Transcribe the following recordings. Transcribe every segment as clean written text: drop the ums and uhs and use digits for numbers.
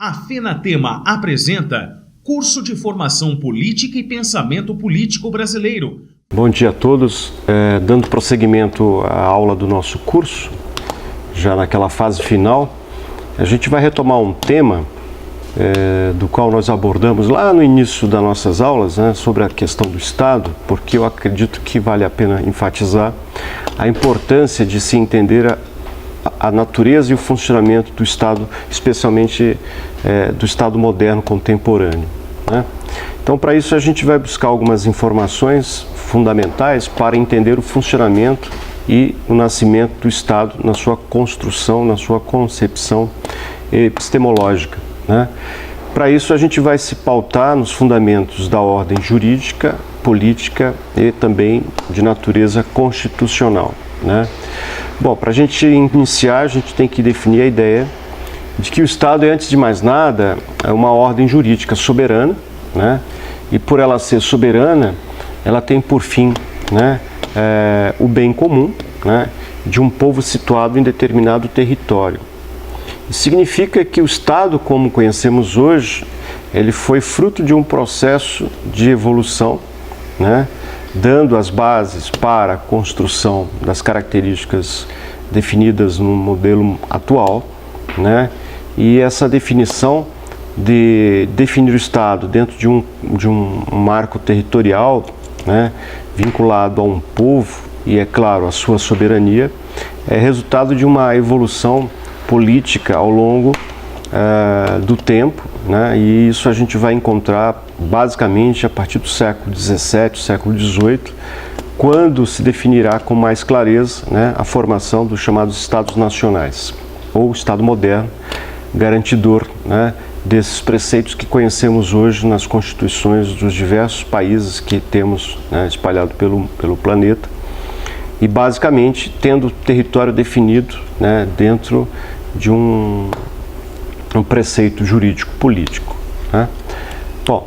A FENATEMA apresenta Curso de Formação Política e Pensamento Político Brasileiro. Bom dia a todos. Dando prosseguimento à aula do nosso curso, já naquela fase final, a gente vai retomar um tema do qual nós abordamos lá no início das nossas aulas, sobre a questão do Estado, porque eu acredito que vale a pena enfatizar a importância de se entender a natureza e o funcionamento do Estado, especialmente do Estado moderno contemporâneo, Então, para isso, a gente vai buscar algumas informações fundamentais para entender o funcionamento e o nascimento do Estado na sua construção, na sua concepção epistemológica, Para isso, a gente vai se pautar nos fundamentos da ordem jurídica, política e também de natureza constitucional, Bom, para a gente iniciar, a gente tem que definir a ideia de que o Estado é, antes de mais nada, uma ordem jurídica soberana, E por ela ser soberana, ela tem por fim o bem comum de um povo situado em determinado território. Isso significa que o Estado, como conhecemos hoje, ele foi fruto de um processo de evolução, dando as bases para a construção das características definidas no modelo atual, E essa definição de definir o Estado dentro de um marco territorial, vinculado a um povo e, é claro, a sua soberania, é resultado de uma evolução política ao longo do tempo, E isso a gente vai encontrar basicamente a partir do século XVII, século XVIII, quando se definirá com mais clareza a formação dos chamados Estados nacionais, ou Estado moderno, garantidor desses preceitos que conhecemos hoje nas constituições dos diversos países que temos espalhado pelo planeta, e basicamente tendo o território definido dentro de um preceito jurídico-político. Bom,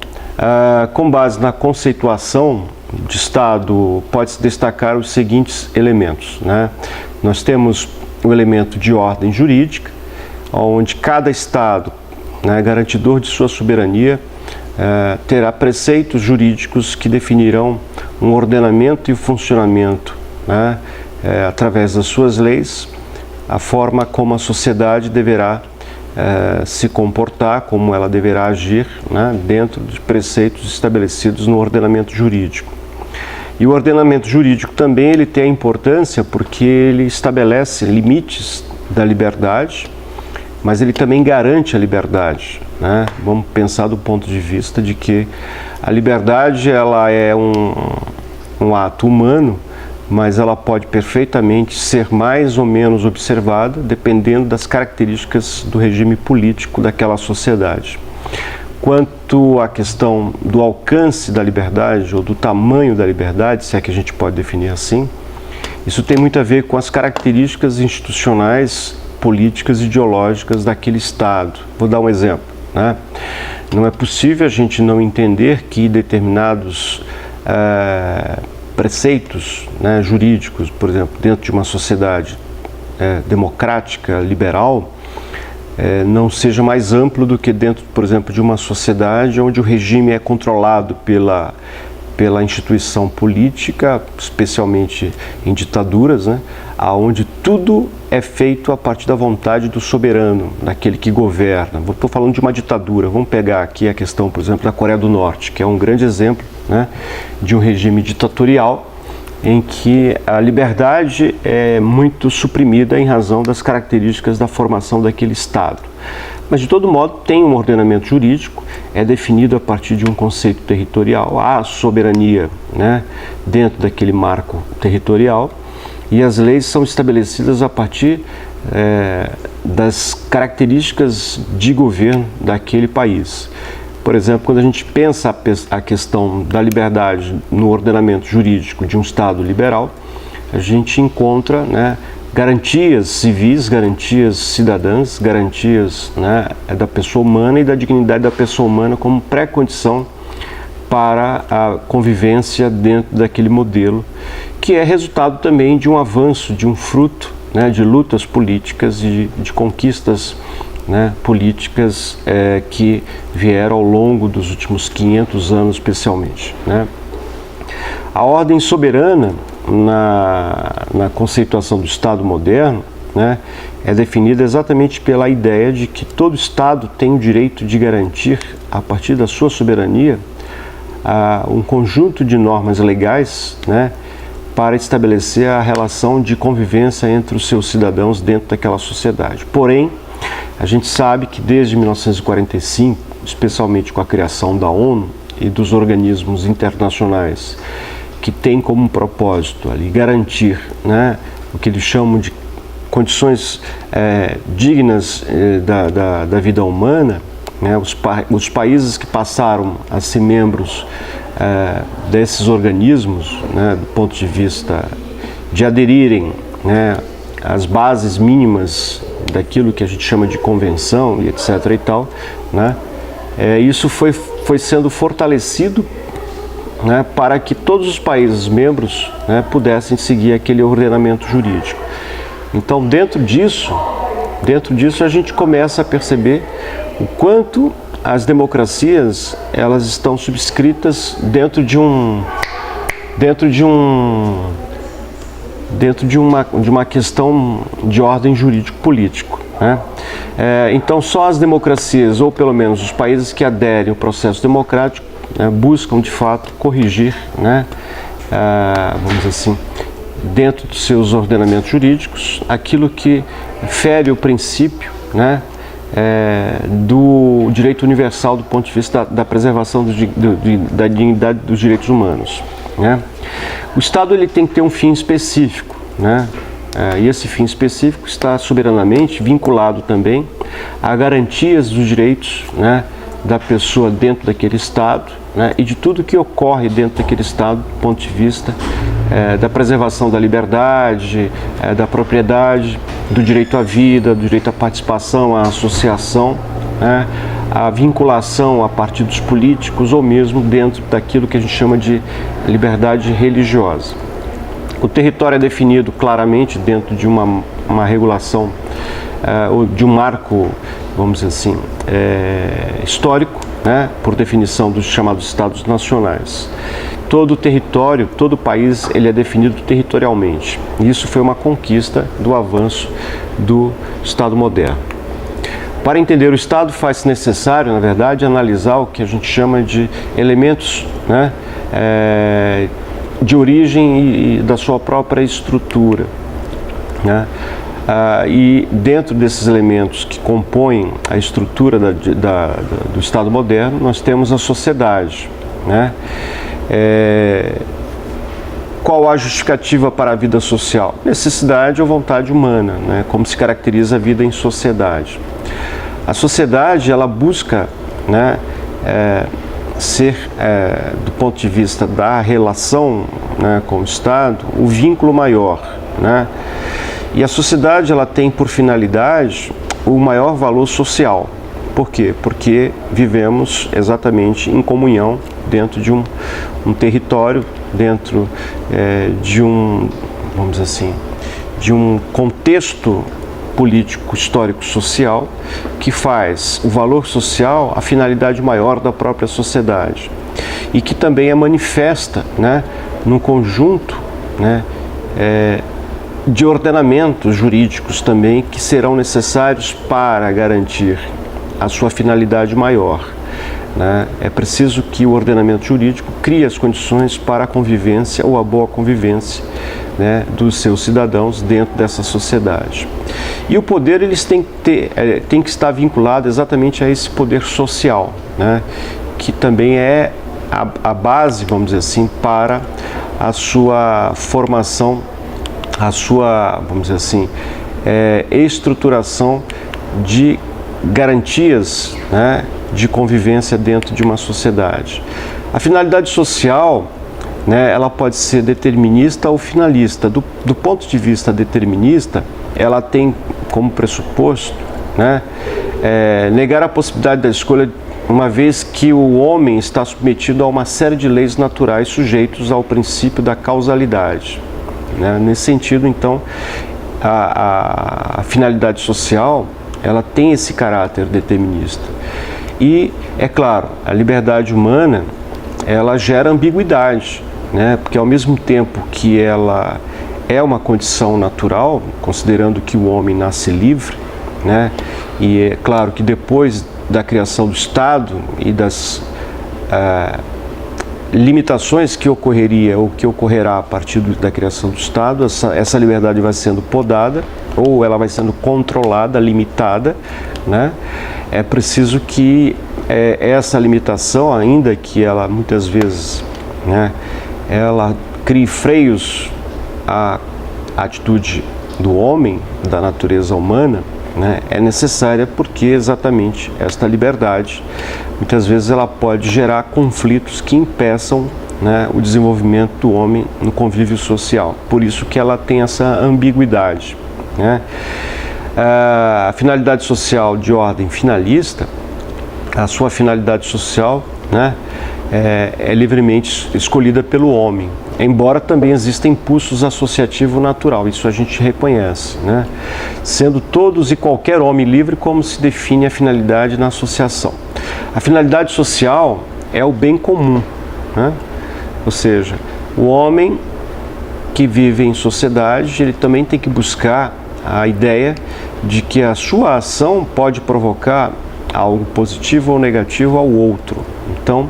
com base na conceituação de Estado, pode-se destacar os seguintes elementos. Nós temos o elemento de ordem jurídica, onde cada Estado, garantidor de sua soberania, terá preceitos jurídicos que definirão um ordenamento e funcionamento, através das suas leis, a forma como a sociedade deverá se comportar, como ela deverá agir, dentro de preceitos estabelecidos no ordenamento jurídico. E o ordenamento jurídico também ele tem a importância porque ele estabelece limites da liberdade, mas ele também garante a liberdade, Vamos pensar do ponto de vista de que a liberdade ela é um ato humano, mas ela pode perfeitamente ser mais ou menos observada dependendo das características do regime político daquela sociedade. Quanto à questão do alcance da liberdade ou do tamanho da liberdade, se é que a gente pode definir assim, isso tem muito a ver com as características institucionais, políticas e ideológicas daquele Estado. Vou dar um exemplo. Não é possível a gente não entender que determinados preceitos jurídicos, por exemplo, dentro de uma sociedade democrática, liberal, não seja mais amplo do que dentro, por exemplo, de uma sociedade onde o regime é controlado pela instituição política, especialmente em ditaduras, onde tudo é feito a partir da vontade do soberano, daquele que governa. Estou falando de uma ditadura. Vamos pegar aqui a questão, por exemplo, da Coreia do Norte, que é um grande exemplo de um regime ditatorial em que a liberdade é muito suprimida em razão das características da formação daquele Estado. Mas, de todo modo, tem um ordenamento jurídico, é definido a partir de um conceito territorial, há soberania dentro daquele marco territorial, e as leis são estabelecidas a partir das características de governo daquele país. Por exemplo, quando a gente pensa a questão da liberdade no ordenamento jurídico de um Estado liberal, a gente encontra garantias civis, garantias cidadãs, garantias da pessoa humana e da dignidade da pessoa humana como pré-condição para a convivência dentro daquele modelo, que é resultado também de um avanço, de um fruto de lutas políticas e de conquistas né, políticas que vieram ao longo dos últimos 500 anos, especialmente, né? A ordem soberana, na conceituação do Estado moderno, né, é definida exatamente pela ideia de que todo Estado tem o direito de garantir, a partir da sua soberania, um conjunto de normas legais, né, para estabelecer a relação de convivência entre os seus cidadãos dentro daquela sociedade. Porém, a gente sabe que desde 1945, especialmente com a criação da ONU e dos organismos internacionais que têm como propósito ali garantir, né, o que eles chamam de condições dignas da vida humana, né, os países que passaram a ser membros desses organismos, né, do ponto de vista de aderirem, né, às bases mínimas daquilo que a gente chama de convenção e etc. e tal, né, isso foi sendo fortalecido, né, para que todos os países membros, né, pudessem seguir aquele ordenamento jurídico. Então, dentro disso a gente começa a perceber o quanto as democracias elas estão subscritas dentro de uma questão de ordem jurídico-político, né? Então, só as democracias, ou pelo menos os países que aderem ao processo democrático, né, buscam de fato corrigir, né, vamos dizer assim, dentro dos seus ordenamentos jurídicos, aquilo que fere o princípio, né, do direito universal do ponto de vista da preservação da dignidade dos direitos humanos, né? O Estado ele tem que ter um fim específico, né? E esse fim específico está soberanamente vinculado também a garantias dos direitos, né, da pessoa dentro daquele Estado, né, e de tudo que ocorre dentro daquele Estado do ponto de vista da preservação da liberdade, da propriedade, do direito à vida, do direito à participação, à associação, né, à vinculação a partidos políticos ou mesmo dentro daquilo que a gente chama de liberdade religiosa. O território é definido claramente dentro de uma regulação, ou de um marco, vamos dizer assim, histórico, né, por definição dos chamados Estados nacionais. Todo território, todo país, ele é definido territorialmente. E isso foi uma conquista do avanço do Estado moderno. Para entender o Estado, faz-se necessário, na verdade, analisar o que a gente chama de elementos, né, de origem e da sua própria estrutura, né? E dentro desses elementos que compõem a estrutura do Estado moderno, nós temos a sociedade, né? Qual a justificativa para a vida social? Necessidade ou vontade humana, né? Como se caracteriza a vida em sociedade. A sociedade, ela busca, né, ser, do ponto de vista da relação, né, com o Estado, o vínculo maior, né? E a sociedade ela tem por finalidade o maior valor social. Por quê? Porque vivemos exatamente em comunhão dentro de um território, dentro vamos dizer assim, de um contexto político, histórico, social, que faz o valor social a finalidade maior da própria sociedade e que também é manifesta, né, num conjunto, né, de ordenamentos jurídicos também que serão necessários para garantir a sua finalidade maior, né? É preciso que o ordenamento jurídico crie as condições para a convivência ou a boa convivência, né, dos seus cidadãos dentro dessa sociedade. E o poder eles tem que estar vinculado exatamente a esse poder social, né, que também é a base, vamos dizer assim, para a sua formação, a sua, vamos dizer assim, estruturação de garantias, né, de convivência dentro de uma sociedade. A finalidade social, né, ela pode ser determinista ou finalista. Do ponto de vista determinista, ela tem como pressuposto, né, negar a possibilidade da escolha, uma vez que o homem está submetido a uma série de leis naturais sujeitos ao princípio da causalidade, né? Nesse sentido, então, a finalidade social ela tem esse caráter determinista. E, é claro, a liberdade humana, ela gera ambiguidade, né? Porque ao mesmo tempo que ela é uma condição natural, considerando que o homem nasce livre, né? E é claro que depois da criação do Estado e das limitações que ocorreria ou que ocorrerá a partir da criação do Estado, essa liberdade vai sendo podada ou ela vai sendo controlada, limitada, né? É preciso que essa limitação, ainda que ela muitas vezes, né, ela crie freios à atitude do homem, da natureza humana, né, é necessária porque exatamente esta liberdade, muitas vezes ela pode gerar conflitos que impeçam, né, o desenvolvimento do homem no convívio social. Por isso que ela tem essa ambiguidade, né? A finalidade social de ordem finalista, a sua finalidade social, né, é livremente escolhida pelo homem, embora também existam impulsos associativo natural, isso a gente reconhece, né? Sendo todos e qualquer homem livre, como se define a finalidade na associação. A finalidade social é o bem comum, né? Ou seja, o homem que vive em sociedade, ele também tem que buscar a ideia de que a sua ação pode provocar algo positivo ou negativo ao outro. Então,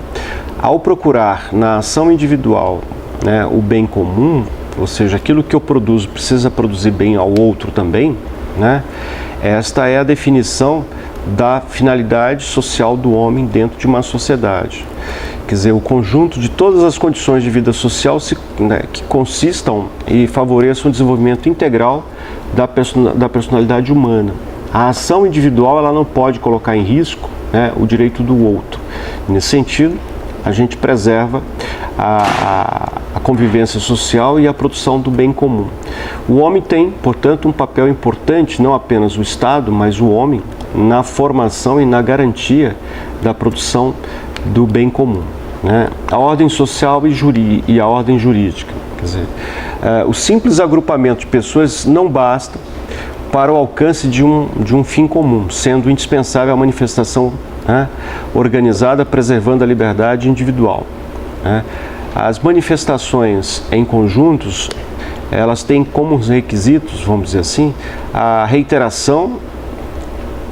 ao procurar na ação individual, né, o bem comum, ou seja, aquilo que eu produzo precisa produzir bem ao outro também, né, esta é a definição da finalidade social do homem dentro de uma sociedade. Quer dizer, o conjunto de todas as condições de vida social que consistam e favoreçam o desenvolvimento integral da personalidade humana. A ação individual ela não pode colocar em risco, né, o direito do outro. Nesse sentido, a gente preserva a convivência social e a produção do bem comum. O homem tem, portanto, um papel importante, não apenas o Estado, mas o homem, na formação e na garantia da produção do bem comum, né? A ordem social e a ordem jurídica. Quer dizer, o simples agrupamento de pessoas não basta para o alcance de um fim comum, sendo indispensável a manifestação, né, organizada, preservando a liberdade individual, né? As manifestações em conjuntos, elas têm como requisitos, vamos dizer assim, a reiteração,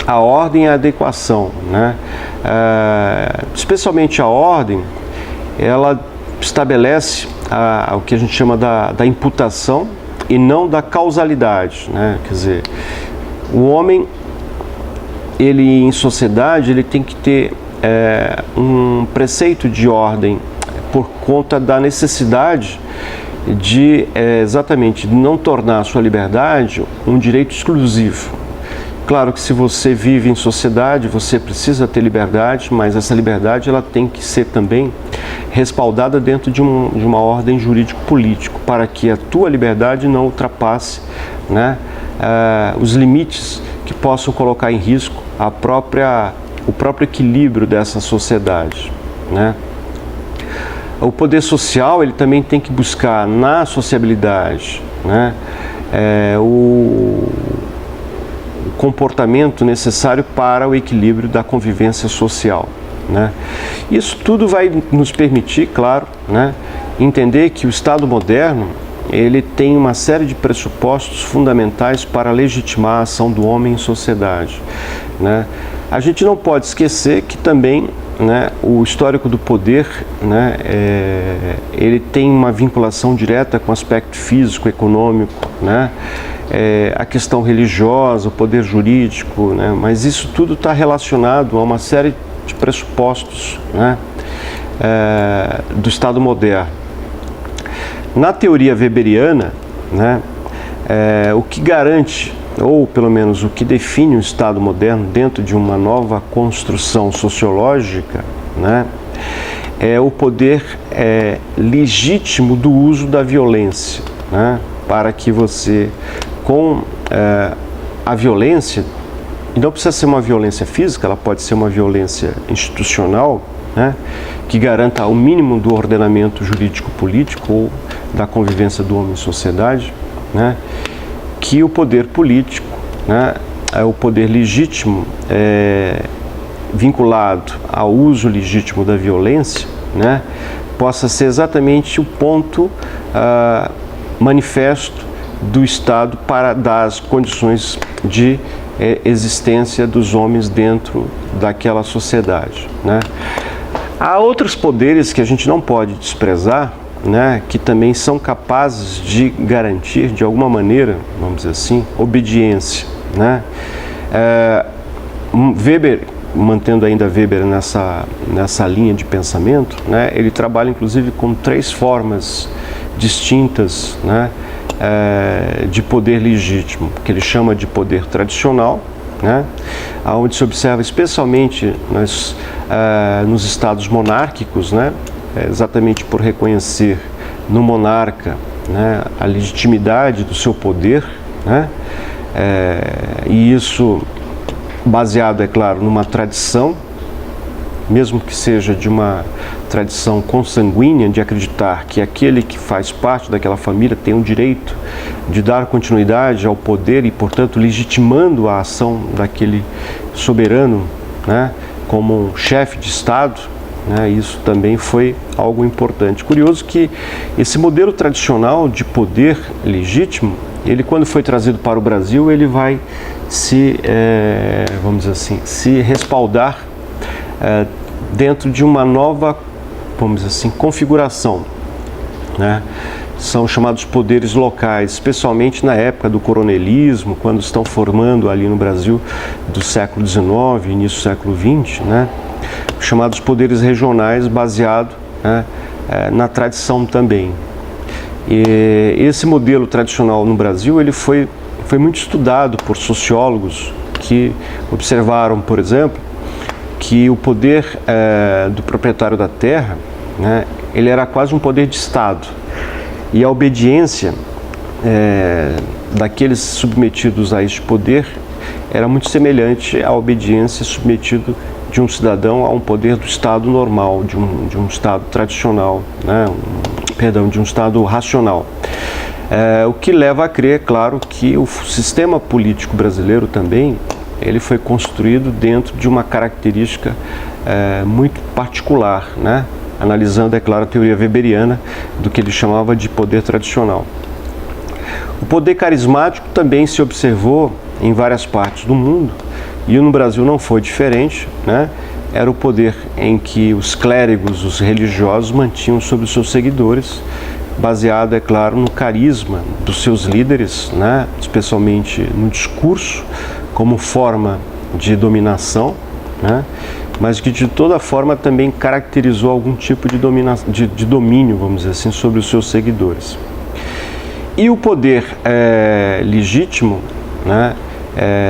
a ordem e a adequação, né? Especialmente a ordem, ela estabelece o que a gente chama da imputação e não da causalidade, né? Quer dizer, o homem, ele em sociedade, ele tem que ter um preceito de ordem por conta da necessidade de exatamente não tornar a sua liberdade um direito exclusivo. Claro que se você vive em sociedade, você precisa ter liberdade, mas essa liberdade ela tem que ser também respaldada dentro de uma ordem jurídico-político, para que a tua liberdade não ultrapasse, né, os limites que possam colocar em risco o próprio equilíbrio dessa sociedade, né? O poder social ele também tem que buscar na sociabilidade, né, o comportamento necessário para o equilíbrio da convivência social, né? Isso tudo vai nos permitir, claro, né, entender que o Estado moderno ele tem uma série de pressupostos fundamentais para legitimar a ação do homem em sociedade, né? A gente não pode esquecer que também, né, o histórico do poder, né, ele tem uma vinculação direta com o aspecto físico, econômico, né, a questão religiosa, o poder jurídico, né, mas isso tudo está relacionado a uma série de pressupostos, né, do Estado moderno. Na teoria weberiana, né, o que garante, ou pelo menos o que define o Estado moderno dentro de uma nova construção sociológica, né, é o poder legítimo do uso da violência, né, para que você, com a violência, e não precisa ser uma violência física, ela pode ser uma violência institucional, né, que garanta o mínimo do ordenamento jurídico-político ou da convivência do homem em sociedade, né, que o poder político, né, o poder legítimo vinculado ao uso legítimo da violência, né, possa ser exatamente o ponto manifesto do Estado para dar as condições de existência dos homens dentro daquela sociedade, né. Há outros poderes que a gente não pode desprezar, né, que também são capazes de garantir, de alguma maneira, vamos dizer assim, obediência, né. Weber, mantendo ainda Weber nessa linha de pensamento, né, ele trabalha inclusive com 3 formas distintas, né, de poder legítimo, que ele chama de poder tradicional, né, onde se observa especialmente nos estados monárquicos, né, exatamente por reconhecer no monarca, né, a legitimidade do seu poder, né, e isso baseado, é claro, numa tradição, mesmo que seja de uma tradição consanguínea, de acreditar que aquele que faz parte daquela família tem o direito de dar continuidade ao poder e, portanto, legitimando a ação daquele soberano, né, como um chefe de Estado, né, isso também foi algo importante. Curioso que esse modelo tradicional de poder legítimo, ele, quando foi trazido para o Brasil, ele vai vamos dizer assim, se respaldar dentro de uma nova, vamos dizer assim, configuração, né? São chamados poderes locais, especialmente na época do coronelismo, quando estão formando ali no Brasil do século XIX, início do século XX, né? Chamados poderes regionais, baseado, né, na tradição também. E esse modelo tradicional no Brasil, ele foi muito estudado por sociólogos que observaram, por exemplo, que o poder do proprietário da terra, né, ele era quase um poder de Estado, e a obediência daqueles submetidos a este poder era muito semelhante à obediência submetida de um cidadão a um poder do Estado normal, de um Estado tradicional, né, de um Estado racional. O que leva a crer, claro, que o sistema político brasileiro também, ele foi construído dentro de uma característica muito particular, né? Analisando, é claro, a teoria weberiana do que ele chamava de poder tradicional. O poder carismático também se observou em várias partes do mundo, e no Brasil não foi diferente, né? Era o poder em que os clérigos, os religiosos, mantinham sobre os seus seguidores, baseado, é claro, no carisma dos seus líderes, né? Especialmente no discurso, como forma de dominação, né? Mas que de toda forma também caracterizou algum tipo de domínio, vamos dizer assim, sobre os seus seguidores. E o poder legítimo, né,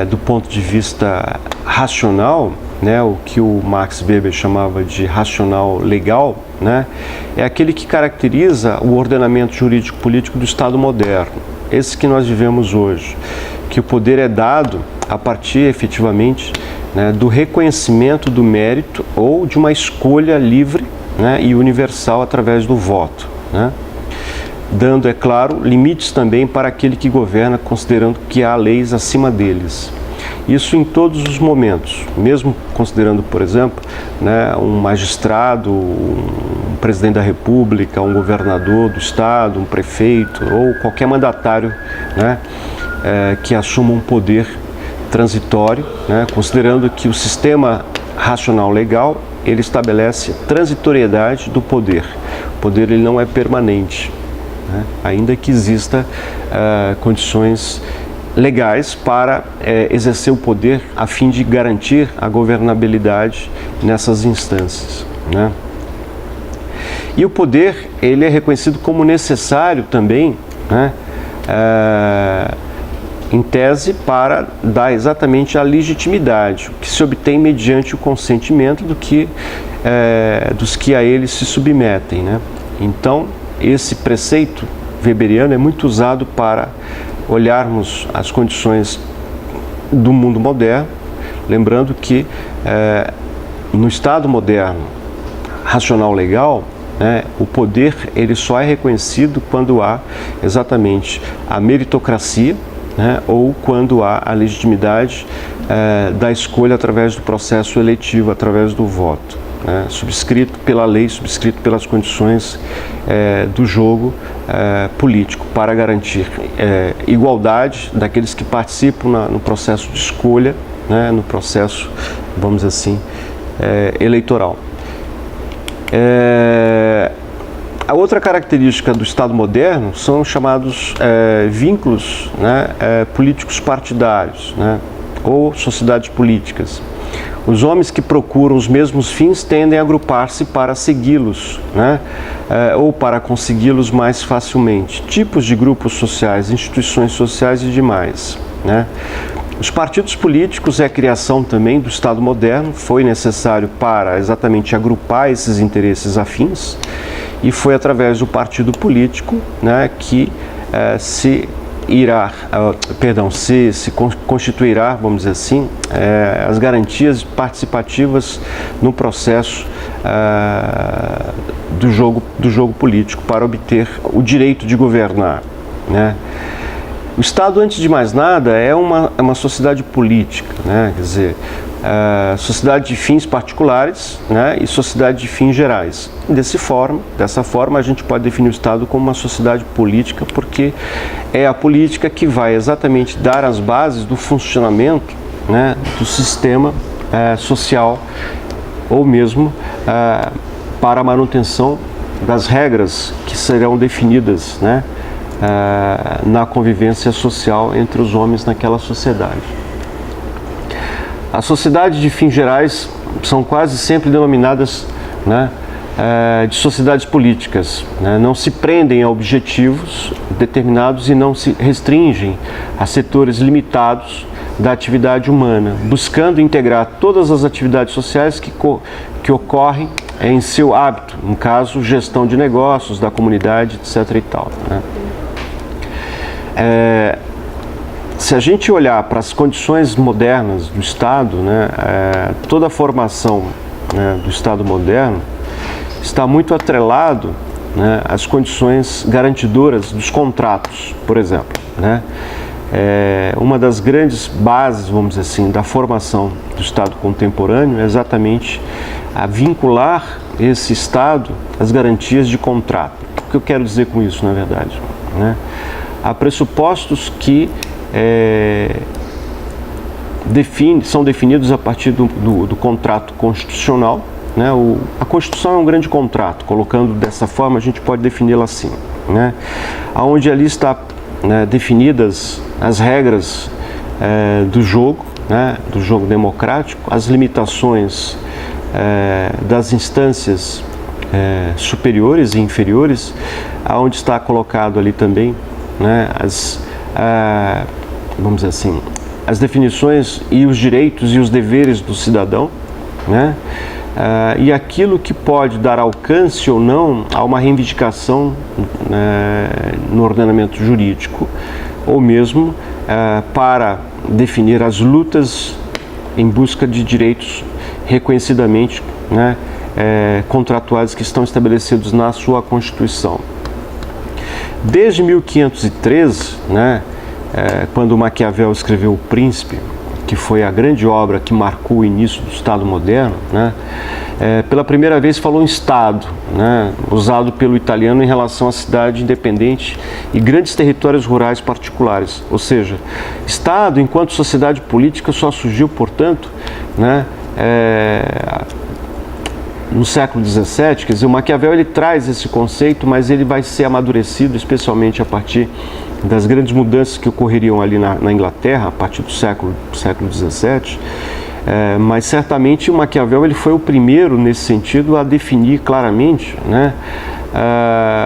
do ponto de vista racional, né, o que o Max Weber chamava de racional legal, né, é aquele que caracteriza o ordenamento jurídico-político do Estado moderno, esse que nós vivemos hoje, que o poder é dado a partir, efetivamente, né, do reconhecimento do mérito ou de uma escolha livre, né, e universal através do voto, né, dando, é claro, limites também para aquele que governa, considerando que há leis acima deles. Isso em todos os momentos, mesmo considerando, por exemplo, né, um magistrado, um presidente da República, um governador do Estado, um prefeito ou qualquer mandatário, né, que assuma um poder transitório, né, considerando que o sistema racional legal, ele estabelece transitoriedade do poder. O poder, ele não é permanente, né, ainda que exista condições legais para exercer o poder a fim de garantir a governabilidade nessas instâncias, né. E o poder, ele é reconhecido como necessário também, né, em tese, para dar exatamente a legitimidade, que se obtém mediante o consentimento dos que a ele se submetem, né? Então, esse preceito weberiano é muito usado para olharmos as condições do mundo moderno, lembrando que no Estado moderno, racional legal, né, o poder, ele só é reconhecido quando há exatamente a meritocracia, né, ou quando há a legitimidade da escolha através do processo eletivo, através do voto, né, subscrito pela lei, subscrito pelas condições do jogo político, para garantir igualdade daqueles que participam no processo de escolha, né, no processo, vamos dizer assim, eleitoral. A outra característica do Estado moderno são os chamados vínculos, né, políticos partidários, né, ou sociedades políticas. Os homens que procuram os mesmos fins tendem a agrupar-se para segui-los, né, ou para consegui-los mais facilmente. Tipos de grupos sociais, instituições sociais e demais, né. Os partidos políticos é a criação também do Estado moderno, foi necessário para exatamente agrupar esses interesses afins, e foi através do partido político, né, que se constituirá, vamos dizer assim, as garantias participativas no processo do jogo político para obter o direito de governar, né. O Estado, antes de mais nada, é uma sociedade política, né? Quer dizer, sociedade de fins particulares, né, e sociedade de fins gerais. Dessa forma, a gente pode definir o Estado como uma sociedade política, porque é a política que vai exatamente dar as bases do funcionamento, né, do sistema social, ou mesmo para a manutenção das regras que serão definidas, né, na convivência social entre os homens naquela sociedade. As sociedades de fins gerais são quase sempre denominadas, né, de sociedades políticas, né? Não se prendem a objetivos determinados e não se restringem a setores limitados da atividade humana, buscando integrar todas as atividades sociais que ocorrem em seu hábito, no caso, gestão de negócios, da comunidade, etc. e tal, né? Se a gente olhar para as condições modernas do Estado, né, toda a formação, né, do Estado moderno está muito atrelado, né, às condições garantidoras dos contratos, por exemplo, né? Uma das grandes bases, vamos dizer assim, da formação do Estado contemporâneo é exatamente a vincular esse Estado às garantias de contrato. O que eu quero dizer com isso, na verdade, né? Há pressupostos que são definidos a partir do contrato constitucional, né? A Constituição é um grande contrato, colocando dessa forma, a gente pode defini-la assim, né? Onde ali está, né, definidas as regras do jogo, né, do jogo democrático, as limitações das instâncias superiores e inferiores, onde está colocado ali também, né, vamos dizer assim, as definições e os direitos e os deveres do cidadão, né, e aquilo que pode dar alcance ou não a uma reivindicação no ordenamento jurídico, ou mesmo para definir as lutas em busca de direitos reconhecidamente, né, contratuais que estão estabelecidos na sua Constituição. Desde 1513, né, quando Maquiavel escreveu O Príncipe, que foi a grande obra que marcou o início do Estado moderno, né, pela primeira vez falou em Estado, né, usado pelo italiano em relação à cidade independente e grandes territórios rurais particulares. Ou seja, Estado, enquanto sociedade política, só surgiu, portanto, né, no século XVII. Quer dizer, o Maquiavel ele traz esse conceito, mas ele vai ser amadurecido especialmente a partir das grandes mudanças que ocorreriam ali na Inglaterra, a partir do século XVII. Mas certamente o Maquiavel ele foi o primeiro nesse sentido a definir claramente, né,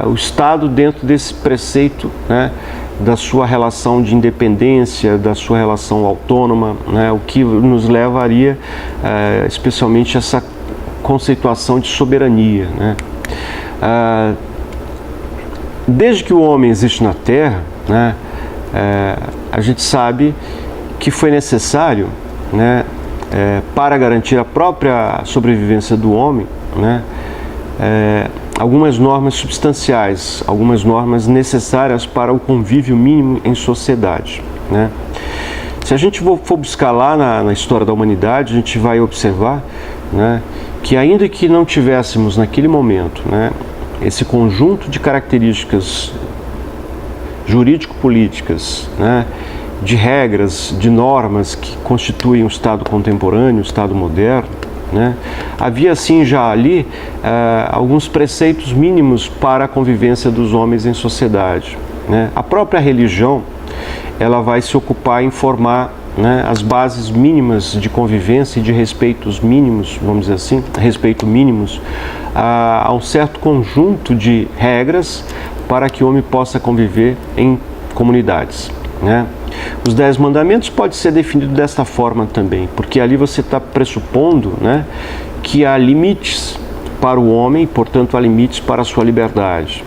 o Estado dentro desse preceito, né, da sua relação de independência, da sua relação autônoma, né, o que nos levaria especialmente a essa conceituação de soberania, né? Desde que o homem existe na Terra, né, a gente sabe que foi necessário, né, para garantir a própria sobrevivência do homem, né, algumas normas substanciais, algumas normas necessárias para o convívio mínimo em sociedade. né? Se a gente for buscar lá na história da humanidade, a gente vai observar, né, que ainda que não tivéssemos naquele momento, né, esse conjunto de características jurídico-políticas, né, de regras, de normas que constituem o Estado contemporâneo, o Estado moderno, né, havia sim já ali alguns preceitos mínimos para a convivência dos homens em sociedade, né? A própria religião, ela vai se ocupar em formar, né, as bases mínimas de convivência e de respeitos mínimos, vamos dizer assim, respeito mínimos a um certo conjunto de regras para que o homem possa conviver em comunidades, né? Os 10 mandamentos pode ser definido desta forma também, porque ali você está pressupondo, né, que há limites para o homem, portanto há limites para a sua liberdade.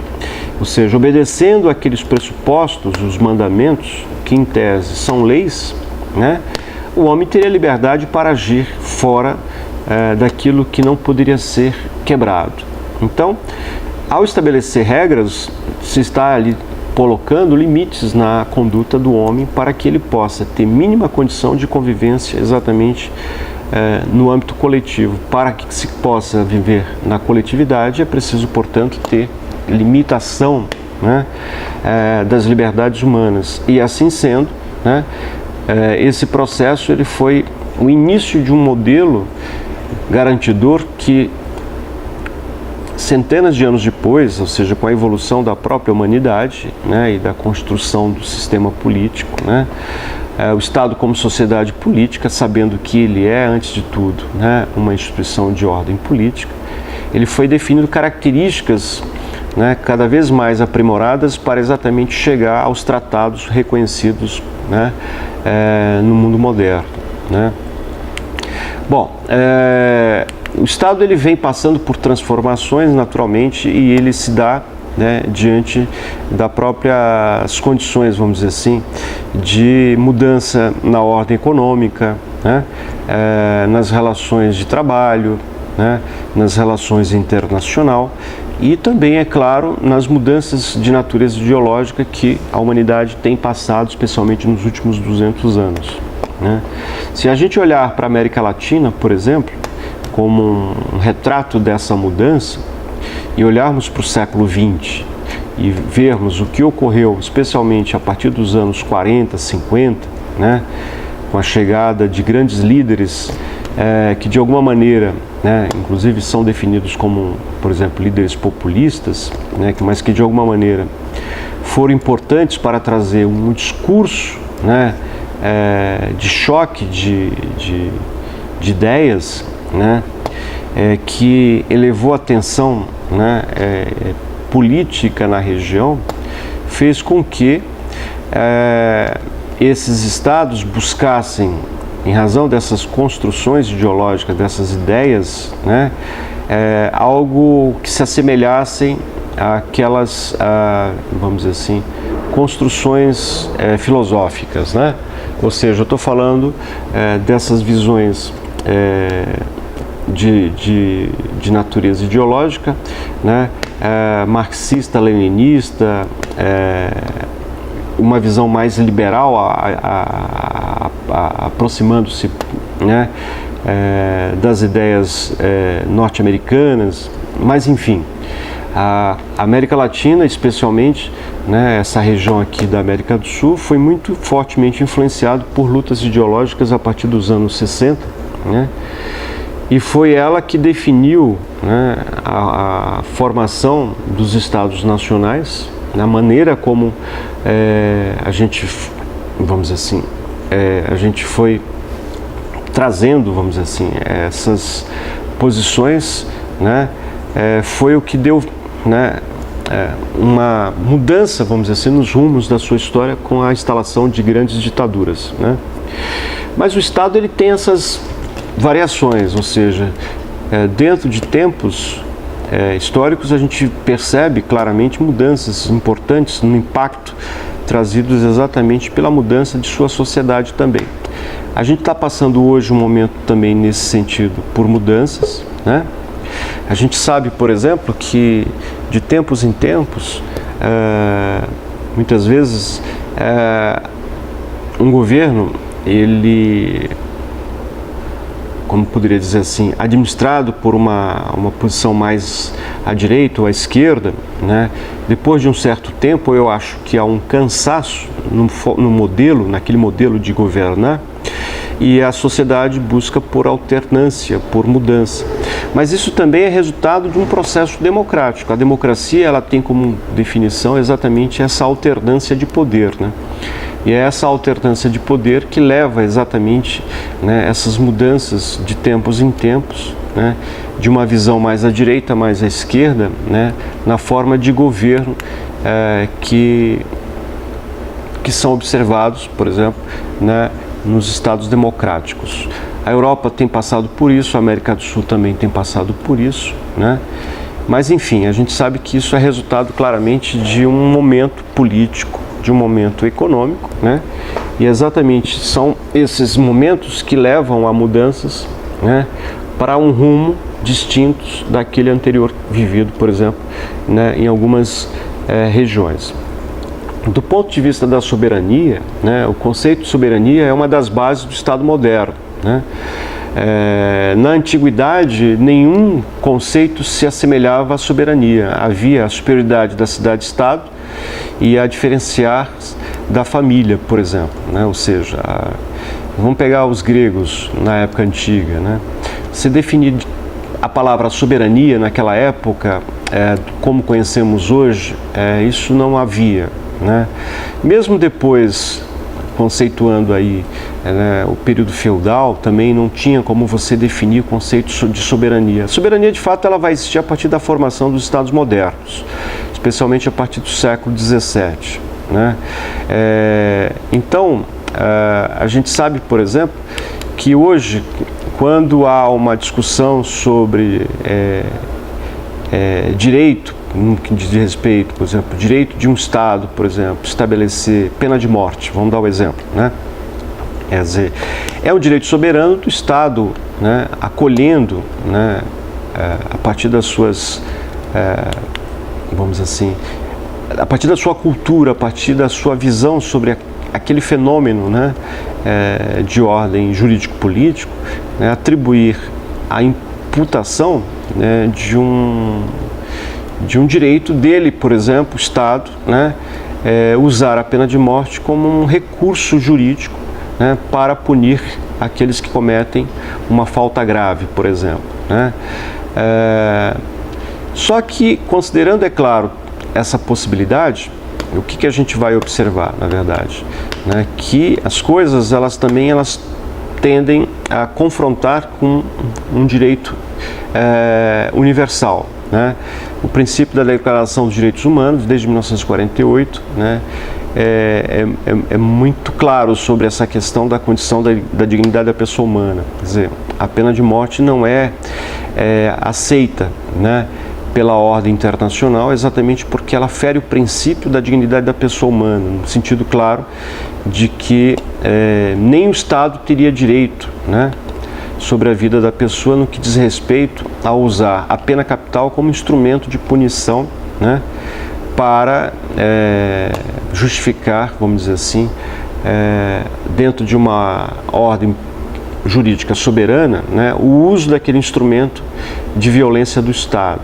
Ou seja, obedecendo aqueles pressupostos, os mandamentos, que em tese são leis, né, o homem teria liberdade para agir fora daquilo que não poderia ser quebrado. Então, ao estabelecer regras, se está ali colocando limites na conduta do homem para que ele possa ter mínima condição de convivência exatamente no âmbito coletivo. Para que se possa viver na coletividade é preciso, portanto, ter limitação, né, das liberdades humanas. E assim sendo, né, esse processo ele foi o início de um modelo garantidor que centenas de anos depois, ou seja, com a evolução da própria humanidade, né, e da construção do sistema político, né, o Estado como sociedade política, sabendo que ele é, antes de tudo, né, uma instituição de ordem política, ele foi definindo características, né, cada vez mais aprimoradas para exatamente chegar aos tratados reconhecidos, né, no mundo moderno, né. Bom, o Estado ele vem passando por transformações naturalmente e ele se dá, né, diante das próprias condições, vamos dizer assim, de mudança na ordem econômica, né, nas relações de trabalho, né, nas relações internacional e também, é claro, nas mudanças de natureza ideológica que a humanidade tem passado, especialmente nos últimos 200 anos, né. Se a gente olhar para a América Latina, por exemplo, como um retrato dessa mudança e olharmos para o século XX e vermos o que ocorreu, especialmente a partir dos anos 40, 50, né, com a chegada de grandes líderes que de alguma maneira, né, inclusive são definidos como, por exemplo, líderes populistas, né, mas que de alguma maneira foram importantes para trazer um discurso, né, de choque de ideias, né, que elevou a tensão, né, política na região, fez com que esses estados buscassem, em razão dessas construções ideológicas, dessas ideias, né, algo que se assemelhassem àquelas, vamos dizer assim, construções filosóficas, né? Ou seja, eu estou falando dessas visões de natureza ideológica, né, marxista, leninista, uma visão mais liberal, aproximando-se, né, das ideias norte-americanas, mas enfim, a América Latina, especialmente, né, essa região aqui da América do Sul, foi muito fortemente influenciado por lutas ideológicas a partir dos anos 60, né, e foi ela que definiu, né, a formação dos estados nacionais, na maneira como a gente, vamos dizer assim, a gente foi trazendo, vamos dizer assim, essas posições, né, foi o que deu, né, uma mudança, vamos dizer assim, nos rumos da sua história com a instalação de grandes ditaduras, né. Mas o Estado ele tem essas variações, ou seja, dentro de tempos históricos a gente percebe claramente mudanças importantes no impacto trazidos exatamente pela mudança de sua sociedade também. A gente está passando hoje um momento também nesse sentido por mudanças, né? A gente sabe, por exemplo, que de tempos em tempos, muitas vezes, um governo, ele, como poderia dizer assim, administrado por uma posição mais à direita ou à esquerda, né? Depois de um certo tempo, eu acho que há um cansaço no modelo, naquele modelo de governar, e a sociedade busca por alternância, por mudança. Mas isso também é resultado de um processo democrático. A democracia, ela tem como definição exatamente essa alternância de poder, né? E é essa alternância de poder que leva exatamente, né, essas mudanças de tempos em tempos, né, de uma visão mais à direita, mais à esquerda, né, na forma de governo que são observados, por exemplo, né, nos estados democráticos. A Europa tem passado por isso, a América do Sul também tem passado por isso, né? Mas, enfim, a gente sabe que isso é resultado claramente de um momento político, de um momento econômico, né? E exatamente são esses momentos que levam a mudanças, né, para um rumo distinto daquele anterior vivido, por exemplo, né, em algumas regiões. Do ponto de vista da soberania, né, o conceito de soberania é uma das bases do Estado moderno, né? Na antiguidade, nenhum conceito se assemelhava à soberania. Havia a superioridade da cidade-estado e a diferenciar da família, por exemplo, né? Ou seja, vamos pegar os gregos na época antiga, né? Se definir a palavra soberania naquela época, como conhecemos hoje, isso não havia, né? Mesmo depois, conceituando aí, né, o período feudal, também não tinha como você definir o conceito de soberania. A soberania, de fato, ela vai existir a partir da formação dos Estados modernos, especialmente a partir do século XVII, né? Então, a gente sabe, por exemplo, que hoje, quando há uma discussão sobre direito, no que diz respeito, por exemplo, direito de um Estado, por exemplo, estabelecer pena de morte, vamos dar o exemplo, né? Quer dizer, é um direito soberano do Estado, né, acolhendo, né, a partir das suas, vamos dizer assim, a partir da sua cultura, a partir da sua visão sobre aquele fenômeno, né, de ordem jurídico-político, né, atribuir a imputação, né, de um direito dele, por exemplo, o Estado, né, usar a pena de morte como um recurso jurídico, né, para punir aqueles que cometem uma falta grave, por exemplo, né? Só que, considerando, é claro, essa possibilidade, o que a gente vai observar, na verdade, né, que as coisas, elas tendem a confrontar com um direito universal, né? O princípio da Declaração dos Direitos Humanos, desde 1948, né, é muito claro sobre essa questão da condição da dignidade da pessoa humana. Quer dizer, a pena de morte não é aceita, né, pela ordem internacional, exatamente porque ela fere o princípio da dignidade da pessoa humana, no sentido claro de que nem o Estado teria direito, né, sobre a vida da pessoa no que diz respeito a usar a pena capital como instrumento de punição, né, para justificar, vamos dizer assim, dentro de uma ordem jurídica soberana, né, o uso daquele instrumento de violência do Estado.